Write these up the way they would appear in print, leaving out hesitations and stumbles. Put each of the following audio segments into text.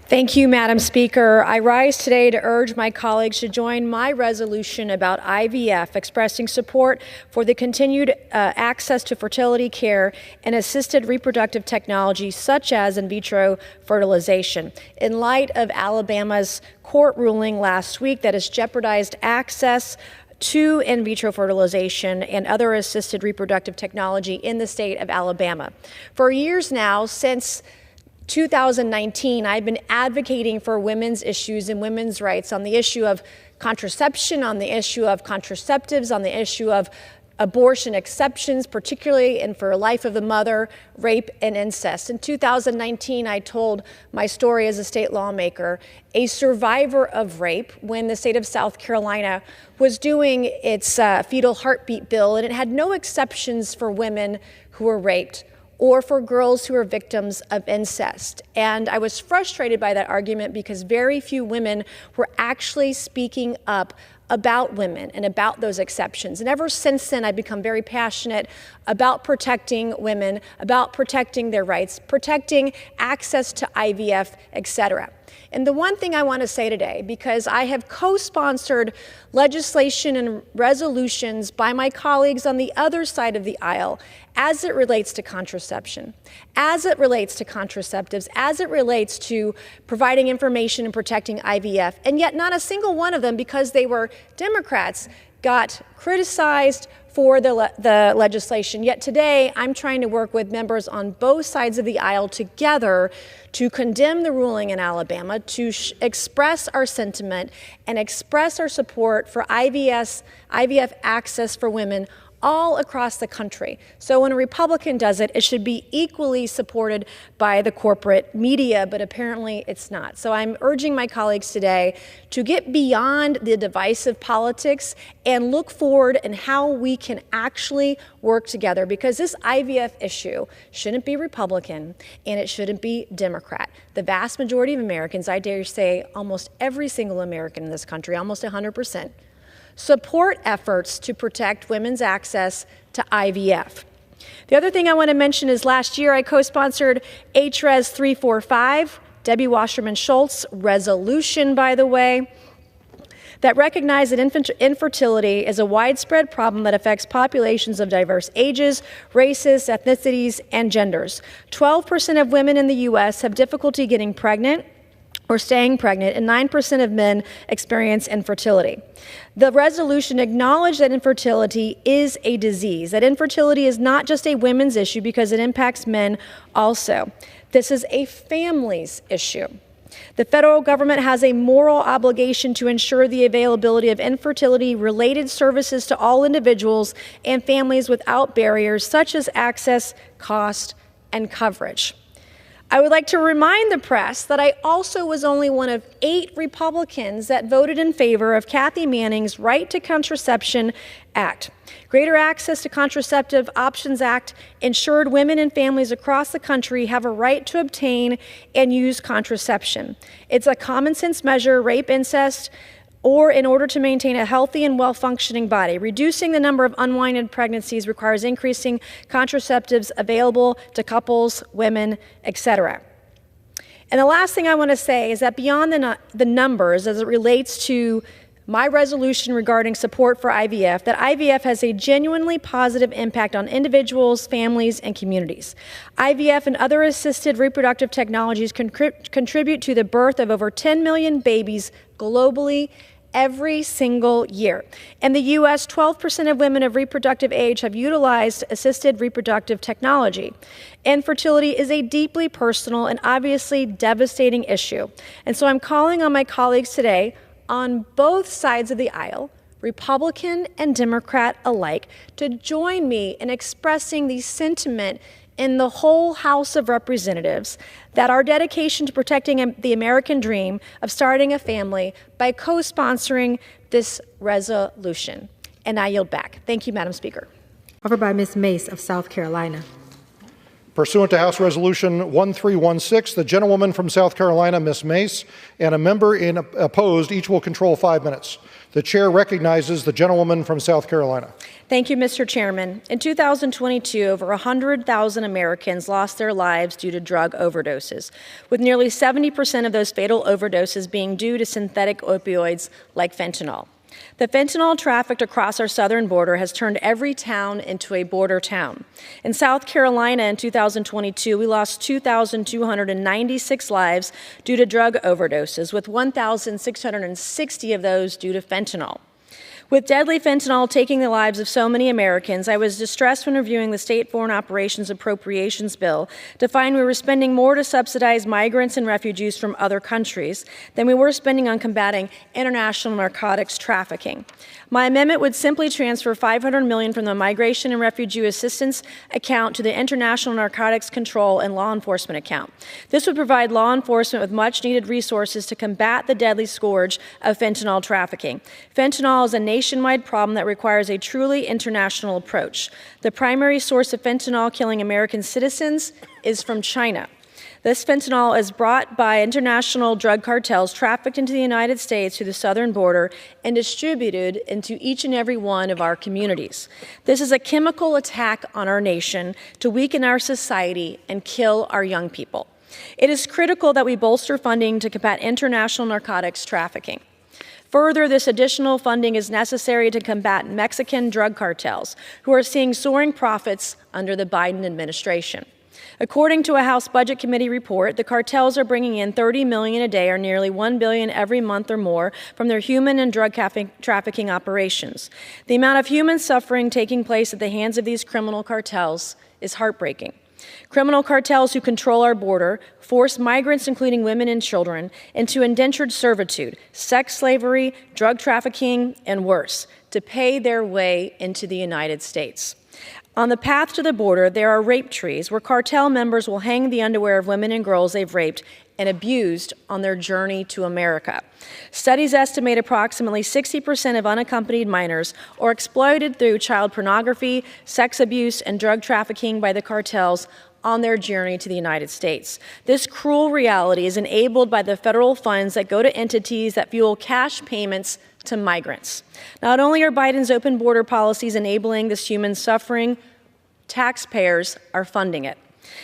Thank you, Madam Speaker. I rise today to urge my colleagues to join my resolution about IVF, expressing support for the continued access to fertility care and assisted reproductive technology such as in vitro fertilization, in light of Alabama's court ruling last week that has jeopardized access to in vitro fertilization and other assisted reproductive technology in the state of Alabama. For years now, since 2019, I've been advocating for women's issues and women's rights on the issue of contraception, on the issue of contraceptives, on the issue of abortion exceptions, particularly and for life of the mother, rape and incest. In 2019, I told my story as a state lawmaker, a survivor of rape, when the state of South Carolina was doing its fetal heartbeat bill, and it had no exceptions for women who were raped or for girls who are victims of incest. And I was frustrated by that argument because very few women were actually speaking up about women and about those exceptions. And ever since then, I've become very passionate about protecting women, about protecting their rights, protecting access to IVF, etc. And the one thing I want to say today, because I have co-sponsored legislation and resolutions by my colleagues on the other side of the aisle as it relates to contraception, as it relates to contraceptives, as it relates to providing information and protecting IVF, and yet not a single one of them, because they were Democrats, got criticized for the legislation. Yet today, I'm trying to work with members on both sides of the aisle together to condemn the ruling in Alabama, to express our sentiment and express our support for IVF access for women all across the country. So when a Republican does it, it should be equally supported by the corporate media, but apparently it's not. So I'm urging my colleagues today to get beyond the divisive politics and look forward in how we can actually work together, because this IVF issue shouldn't be Republican and it shouldn't be Democrat. The vast majority of Americans, I dare say almost every single American in this country, almost 100%, support efforts to protect women's access to IVF. The other thing I want to mention is last year I co-sponsored HRES 345, Debbie Wasserman Schultz resolution, by the way, that recognized that infertility is a widespread problem that affects populations of diverse ages, races, ethnicities, and genders. 12% of women in the U.S. have difficulty getting pregnant or staying pregnant, and 9% of men experience infertility. The resolution acknowledged that infertility is a disease, that infertility is not just a women's issue because it impacts men also. This is a family's issue. The federal government has a moral obligation to ensure the availability of infertility-related services to all individuals and families without barriers such as access, cost, and coverage. I would like to remind the press that I also was only one of 8 Republicans that voted in favor of Kathy Manning's Right to Contraception Act. Greater Access to Contraceptive Options Act ensured women and families across the country have a right to obtain and use contraception. It's a common sense measure, rape, incest, or in order to maintain a healthy and well-functioning body. Reducing the number of unwanted pregnancies requires increasing contraceptives available to couples, women, etc. And the last thing I want to say is that beyond the numbers as it relates to my resolution regarding support for IVF, that IVF has a genuinely positive impact on individuals, families, and communities. IVF and other assisted reproductive technologies contribute to the birth of over 10 million babies globally every single year. In the U.S., 12% of women of reproductive age have utilized assisted reproductive technology. Infertility is a deeply personal and obviously devastating issue. And so I'm calling on my colleagues today on both sides of the aisle, Republican and Democrat alike, to join me in expressing the sentiment in the whole House of Representatives that our dedication to protecting the American dream of starting a family by co-sponsoring this resolution. And I yield back. Thank you, Madam Speaker. Offered by Ms. Mace of South Carolina. Pursuant to House Resolution 1316, the gentlewoman from South Carolina, Ms. Mace, and a member opposed, each will control 5 minutes. The chair recognizes the gentlewoman from South Carolina. Thank you, Mr. Chairman. In 2022, over 100,000 Americans lost their lives due to drug overdoses, with nearly 70% of those fatal overdoses being due to synthetic opioids like fentanyl. The fentanyl trafficked across our southern border has turned every town into a border town. In South Carolina in 2022, we lost 2,296 lives due to drug overdoses, with 1,660 of those due to fentanyl. With deadly fentanyl taking the lives of so many Americans, I was distressed when reviewing the State Foreign Operations Appropriations Bill to find we were spending more to subsidize migrants and refugees from other countries than we were spending on combating international narcotics trafficking. My amendment would simply transfer $500 million from the Migration and Refugee Assistance account to the International Narcotics Control and Law Enforcement account. This would provide law enforcement with much-needed resources to combat the deadly scourge of fentanyl trafficking. Fentanyl is a nationwide problem that requires a truly international approach. The primary source of fentanyl killing American citizens is from China. This fentanyl is brought by international drug cartels, trafficked into the United States through the southern border, and distributed into each and every one of our communities. This is a chemical attack on our nation to weaken our society and kill our young people. It is critical that we bolster funding to combat international narcotics trafficking. Further, this additional funding is necessary to combat Mexican drug cartels, who are seeing soaring profits under the Biden administration. According to a House Budget Committee report, the cartels are bringing in $30 million a day, or nearly $1 billion every month or more, from their human and drug trafficking operations. The amount of human suffering taking place at the hands of these criminal cartels is heartbreaking. Criminal cartels who control our border force migrants, including women and children, into indentured servitude, sex slavery, drug trafficking, and worse, to pay their way into the United States. On the path to the border, there are rape trees where cartel members will hang the underwear of women and girls they've raped and abused on their journey to America. Studies estimate approximately 60% of unaccompanied minors are exploited through child pornography, sex abuse, and drug trafficking by the cartels on their journey to the United States. This cruel reality is enabled by the federal funds that go to entities that fuel cash payments to migrants. Not only are Biden's open border policies enabling this human suffering, taxpayers are funding it.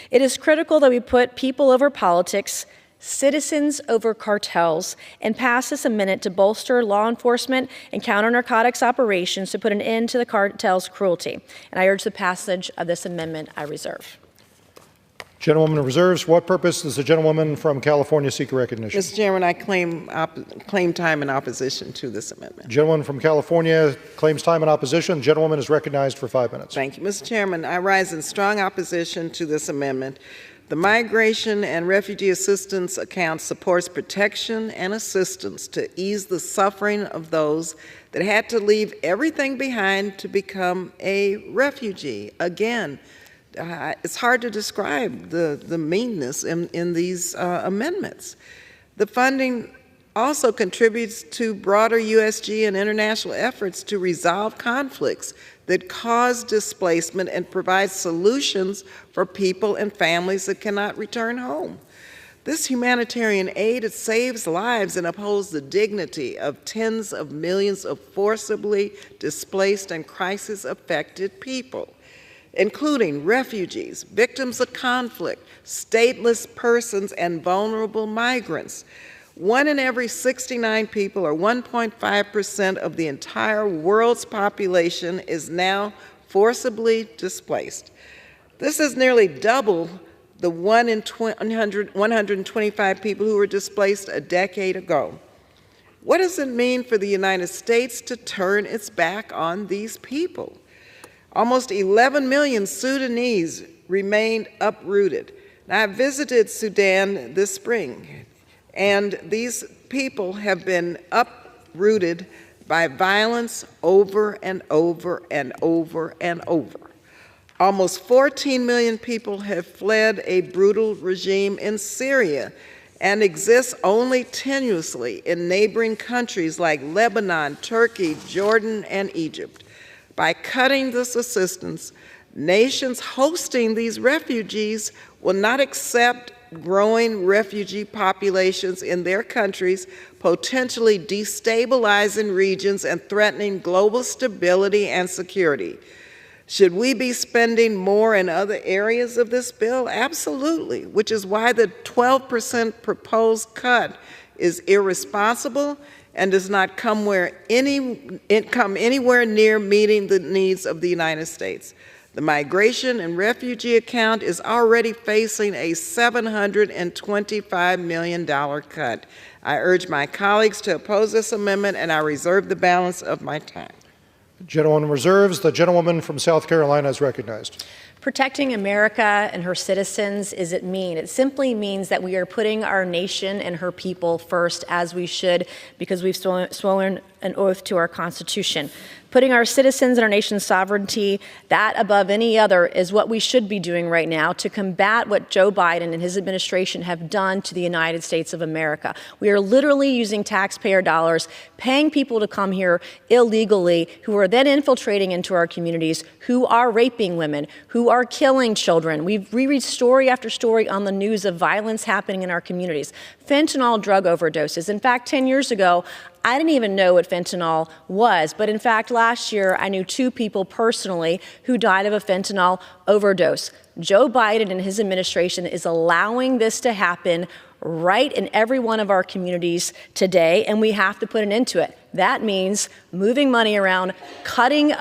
It is critical that we put people over politics, citizens over cartels, and pass this amendment to bolster law enforcement and counter narcotics operations to put an end to the cartel's cruelty. And I urge the passage of this amendment. I reserve. Gentlewoman reserves. What purpose does the gentlewoman from California seek recognition? Mr. Chairman, I claim time in opposition to this amendment. Gentlewoman from California claims time in opposition. The gentlewoman is recognized for 5 minutes. Thank you. Mr. Chairman, I rise in strong opposition to this amendment. The Migration and Refugee Assistance account supports protection and assistance to ease the suffering of those that had to leave everything behind to become a refugee. Again, it's hard to describe the meanness in these amendments. The funding also contributes to broader USG and international efforts to resolve conflicts that cause displacement and provide solutions for people and families that cannot return home. This humanitarian aid, it saves lives and upholds the dignity of tens of millions of forcibly displaced and crisis-affected people, including refugees, victims of conflict, stateless persons, and vulnerable migrants. 1 in every 69 people, or 1.5% of the entire world's population, is now forcibly displaced. This is nearly double the 1 in 125 people who were displaced a decade ago. What does it mean for the United States to turn its back on these people? Almost 11 million Sudanese remained uprooted. Now, I visited Sudan this spring, and these people have been uprooted by violence over and over and over and over. Almost 14 million people have fled a brutal regime in Syria and exist only tenuously in neighboring countries like Lebanon, Turkey, Jordan, and Egypt. By cutting this assistance, Nations hosting these refugees will not accept growing refugee populations in their countries, potentially destabilizing regions and threatening global stability and security. Should we be spending more in other areas of this bill? Absolutely, which is why the 12% proposed cut is irresponsible and does not come anywhere near meeting the needs of the United States. The Migration and Refugee account is already facing a $725 million cut. I urge my colleagues to oppose this amendment, and I reserve the balance of my time. The gentleman reserves. The gentlewoman from South Carolina is recognized. Protecting America and her citizens isn't mean. It simply means that we are putting our nation and her people first, as we should, because we've sworn an oath to our Constitution. Putting our citizens and our nation's sovereignty, that above any other, is what we should be doing right now to combat what Joe Biden and his administration have done to the United States of America. We are literally using taxpayer dollars, paying people to come here illegally, who are then infiltrating into our communities, who are raping women, who are killing children. We read story after story on the news of violence happening in our communities. Fentanyl drug overdoses. In fact, 10 years ago, I didn't even know what fentanyl was, but in fact, last year, I knew 2 people personally who died of a fentanyl overdose. Joe Biden and his administration is allowing this to happen right in every one of our communities today, and we have to put an end to it. That means moving money around, cutting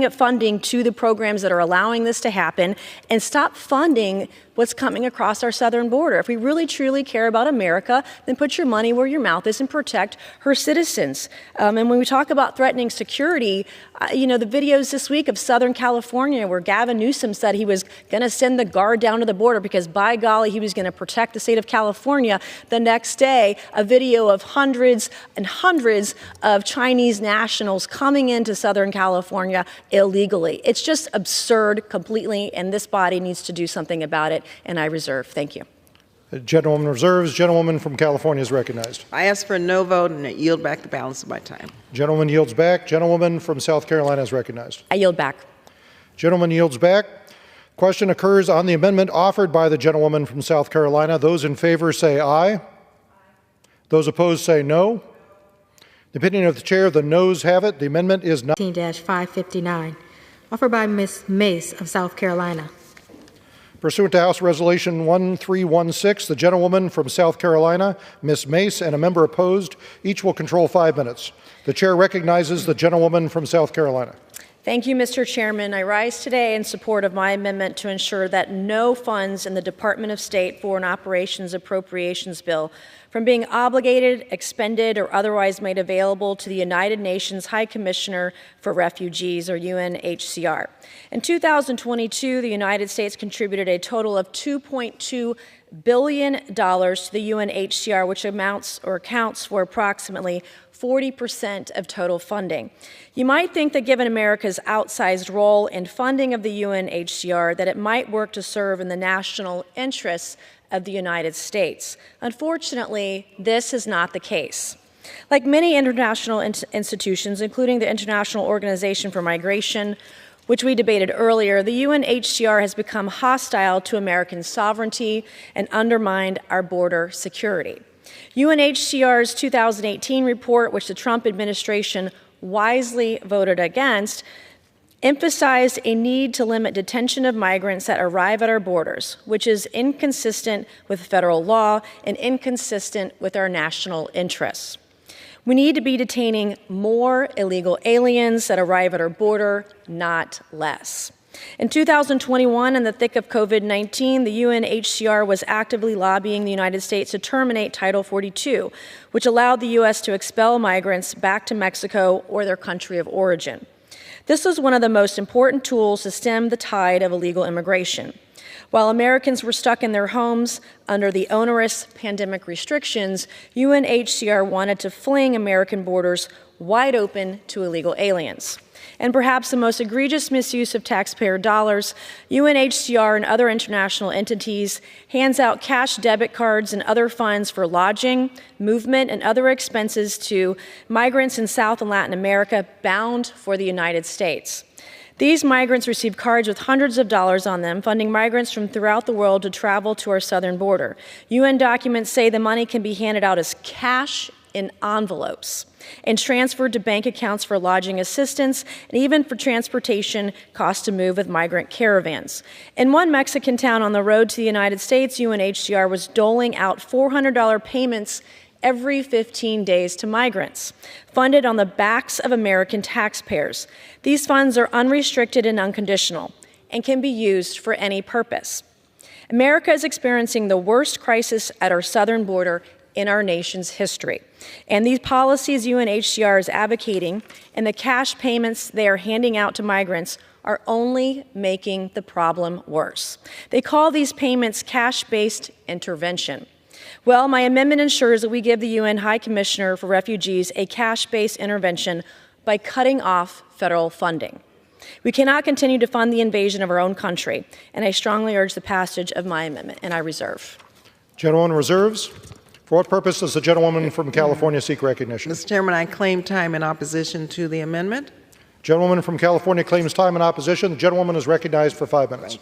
funding to the programs that are allowing this to happen, and stop funding what's coming across our southern border. If we really truly care about America, then put your money where your mouth is and protect her citizens. And when we talk about threatening security, the videos this week of Southern California where Gavin Newsom said he was going to send the guard down to the border because, by golly, he was going to protect the state of California. The next day, a video of hundreds and hundreds of Chinese nationals coming into Southern California illegally. It's just absurd completely, and this body needs to do something about it, and I reserve. Thank you. The gentlewoman reserves. Gentlewoman from California is recognized. I ask for a no vote and I yield back the balance of my time. Gentleman yields back. Gentlewoman from South Carolina is recognized. I yield back. Gentleman yields back. Question occurs on the amendment offered by the gentlewoman from South Carolina. Those in favor say aye. Aye. Those opposed say no. The opinion of the chair, the noes have it. The amendment is not. 19-559, offered by Ms. Mace of South Carolina. Pursuant to House Resolution 1316, the gentlewoman from South Carolina, Ms. Mace, and a member opposed, each will control 5 minutes. The chair recognizes the gentlewoman from South Carolina. Thank you, Mr. Chairman. I rise today in support of my amendment to ensure that no funds in the Department of State Foreign Operations Appropriations Bill from being obligated, expended, or otherwise made available to the United Nations High Commissioner for Refugees, or UNHCR. In 2022, the United States contributed a total of $2.2 billion to the UNHCR, which amounts or accounts for approximately 40% of total funding. You might think that given America's outsized role in funding of the UNHCR, that it might work to serve in the national interests of the United States. Unfortunately, this is not the case. Like many international institutions, including the International Organization for Migration, which we debated earlier, the UNHCR has become hostile to American sovereignty and undermined our border security. UNHCR's 2018 report, which the Trump administration wisely voted against, emphasized a need to limit detention of migrants that arrive at our borders, which is inconsistent with federal law and inconsistent with our national interests. We need to be detaining more illegal aliens that arrive at our border, not less. In 2021, in the thick of COVID-19, the UNHCR was actively lobbying the United States to terminate Title 42, which allowed the U.S. to expel migrants back to Mexico or their country of origin. This was one of the most important tools to stem the tide of illegal immigration. While Americans were stuck in their homes under the onerous pandemic restrictions, UNHCR wanted to fling American borders wide open to illegal aliens. And perhaps the most egregious misuse of taxpayer dollars, UNHCR and other international entities hands out cash debit cards and other funds for lodging, movement, and other expenses to migrants in South and Latin America bound for the United States. These migrants receive cards with hundreds of dollars on them, funding migrants from throughout the world to travel to our southern border. UN documents say the money can be handed out as cash in envelopes and transferred to bank accounts for lodging assistance and even for transportation costs to move with migrant caravans. In one Mexican town on the road to the United States, UNHCR was doling out $400 payments every 15 days to migrants, funded on the backs of American taxpayers. These funds are unrestricted and unconditional and can be used for any purpose. America is experiencing the worst crisis at our southern border in our nation's history. And these policies UNHCR is advocating and the cash payments they are handing out to migrants are only making the problem worse. They call these payments cash-based intervention. Well, my amendment ensures that we give the UN High Commissioner for Refugees a cash-based intervention by cutting off federal funding. We cannot continue to fund the invasion of our own country, and I strongly urge the passage of my amendment, and I reserve. Gentlewoman reserves. For what purpose does the gentlewoman from California seek recognition? Mr. Chairman, I claim time in opposition to the amendment. Gentlewoman from California claims time in opposition. The gentlewoman is recognized for 5 minutes.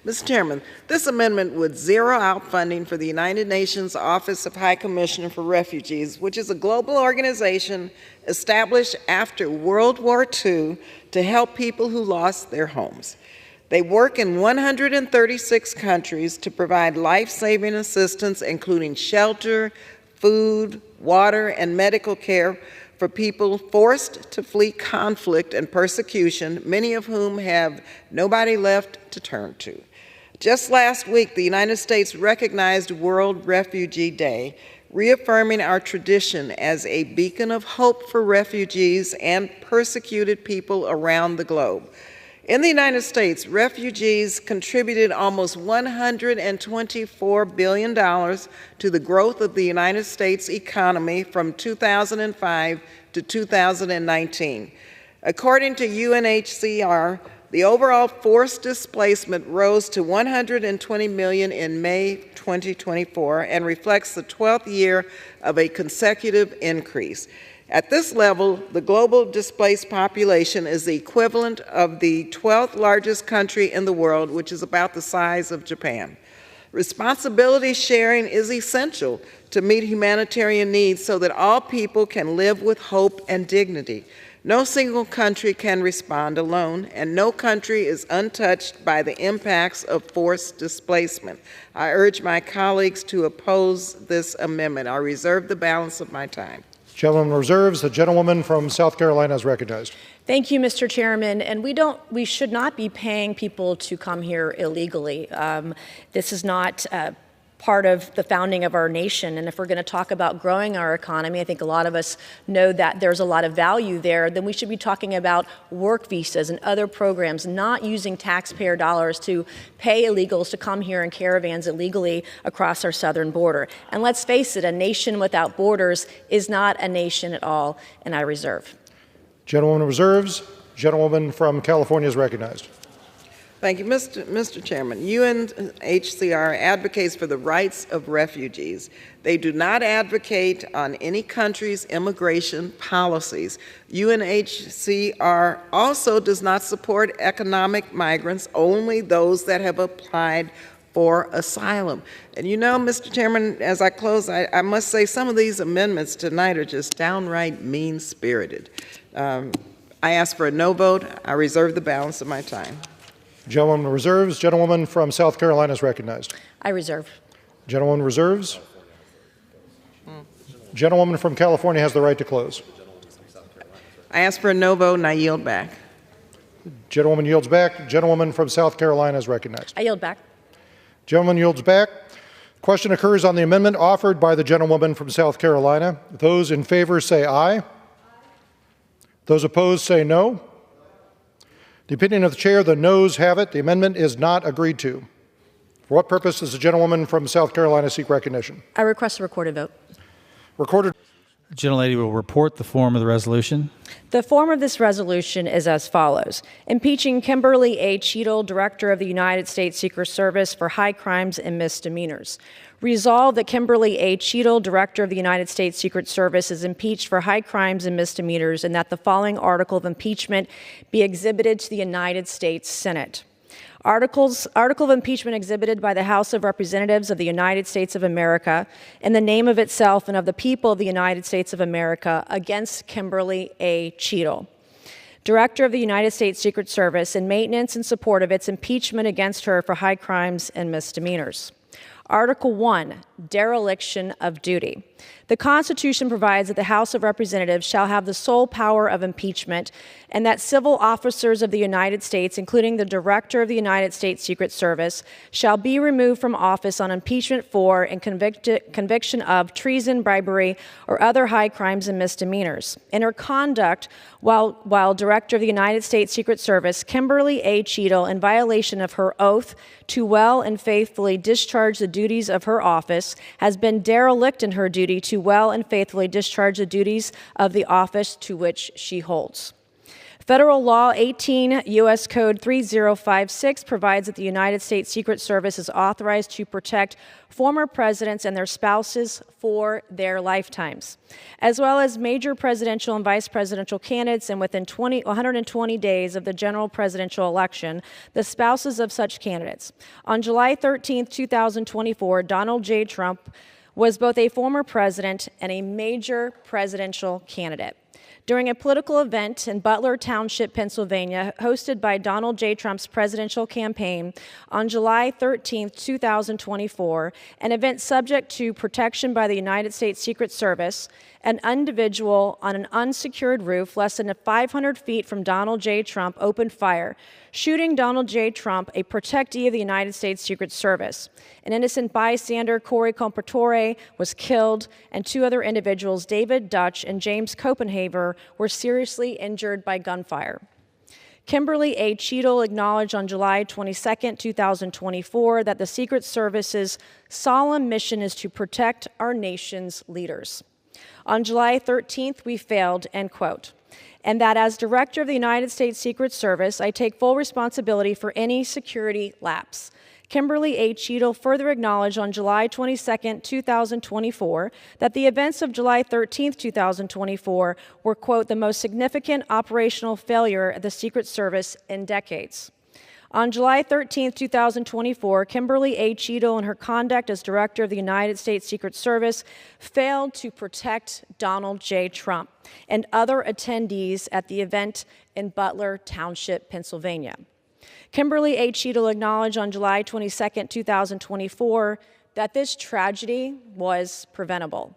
Mr. Chairman, this amendment would zero out funding for the United Nations Office of High Commissioner for Refugees, which is a global organization established after World War II to help people who lost their homes. They work in 136 countries to provide life-saving assistance, including shelter, food, water, and medical care for people forced to flee conflict and persecution, many of whom have nobody left to turn to. Just last week, the United States recognized World Refugee Day, reaffirming our tradition as a beacon of hope for refugees and persecuted people around the globe. In the United States, refugees contributed almost $124 billion to the growth of the United States economy from 2005 to 2019. According to UNHCR, the overall forced displacement rose to 120 million in May 2024 and reflects the 12th year of a consecutive increase. At this level, the global displaced population is the equivalent of the 12th largest country in the world, which is about the size of Japan. Responsibility sharing is essential to meet humanitarian needs so that all people can live with hope and dignity. No single country can respond alone, and no country is untouched by the impacts of forced displacement. I urge my colleagues to oppose this amendment. I reserve the balance of my time. Gentleman reserves. The gentlewoman from South Carolina is recognized. Thank you, Mr. Chairman. And we should not be paying people to come here illegally. This is not part of the founding of our nation. And if we're going to talk about growing our economy, I think a lot of us know that there's a lot of value there, then we should be talking about work visas and other programs, not using taxpayer dollars to pay illegals to come here in caravans illegally across our southern border. And let's face it, a nation without borders is not a nation at all, and I reserve. Gentlewoman reserves. Gentlewoman from California is recognized. Thank you, Mr. Chairman. UNHCR advocates for the rights of refugees. They do not advocate on any country's immigration policies. UNHCR also does not support economic migrants, only those that have applied for asylum. And you know, Mr. Chairman, as I close, I must say some of these amendments tonight are just downright mean-spirited. I ask for a no vote. I reserve the balance of my time. Gentlewoman reserves. Gentlewoman from South Carolina is recognized. I reserve. Gentlewoman reserves. Gentlewoman from California has the right to close. I ask for a no vote and I yield back. Gentlewoman yields back. Gentlewoman from South Carolina is recognized. I yield back. Gentleman yields back. Question occurs on the amendment offered by the gentlewoman from South Carolina. Those in favor say aye. Those opposed say no. The opinion of the chair, the noes have it. The amendment is not agreed to. For what purpose does the gentlewoman from South Carolina seek recognition? I request a recorded vote. Recorded. The gentlelady will report the form of the resolution. The form of this resolution is as follows. Impeaching Kimberly A. Cheadle, Director of the United States Secret Service, for high crimes and misdemeanors. Resolved that Kimberly A. Cheadle, Director of the United States Secret Service, is impeached for high crimes and misdemeanors, and that the following article of impeachment be exhibited to the United States Senate. Article of impeachment exhibited by the House of Representatives of the United States of America in the name of itself and of the people of the United States of America against Kimberly A. Cheadle, Director of the United States Secret Service, in maintenance and support of its impeachment against her for high crimes and misdemeanors. Article 1, dereliction of duty. The Constitution provides that the House of Representatives shall have the sole power of impeachment, and that civil officers of the United States, including the Director of the United States Secret Service, shall be removed from office on impeachment for and conviction of treason, bribery, or other high crimes and misdemeanors. In her conduct while Director of the United States Secret Service, Kimberly A. Cheadle, in violation of her oath to well and faithfully discharge the duties of her office, has been derelict in her duty to well and faithfully discharge the duties of the office to which she holds. Federal Law 18 U.S. Code 3056 provides that the United States Secret Service is authorized to protect former presidents and their spouses for their lifetimes, as well as major presidential and vice presidential candidates, and within 120 days of the general presidential election, the spouses of such candidates. On July 13, 2024, Donald J. Trump was both a former president and a major presidential candidate. During a political event in Butler Township, Pennsylvania, hosted by Donald J. Trump's presidential campaign on July 13, 2024, an event subject to protection by the United States Secret Service, an individual on an unsecured roof less than 500 feet from Donald J. Trump opened fire, shooting Donald J. Trump, a protectee of the United States Secret Service. An innocent bystander, Corey Compatore, was killed, and two other individuals, David Dutch and James Copenhaver, were seriously injured by gunfire. Kimberly A. Cheadle acknowledged on July 22, 2024, that the Secret Service's solemn mission is to protect our nation's leaders. On July 13th, we failed, end quote. And that as Director of the United States Secret Service, I take full responsibility for any security lapse. Kimberly A. Cheadle further acknowledged on July 22, 2024, that the events of July 13, 2024 were, quote, the most significant operational failure of the Secret Service in decades. On July 13, 2024, Kimberly A. Cheadle, in her conduct as Director of the United States Secret Service, failed to protect Donald J. Trump and other attendees at the event in Butler Township, Pennsylvania. Kimberly A. Cheadle acknowledged on July 22, 2024, that this tragedy was preventable.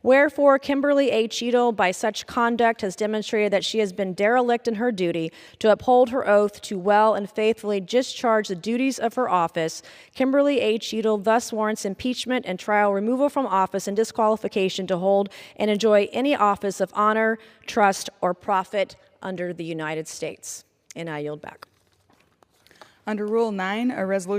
Wherefore, Kimberly A. Cheadle, by such conduct, has demonstrated that she has been derelict in her duty to uphold her oath to well and faithfully discharge the duties of her office. Kimberly A. Cheadle thus warrants impeachment and trial, removal from office, and disqualification to hold and enjoy any office of honor, trust, or profit under the United States. And I yield back. Under Rule 9, a resolution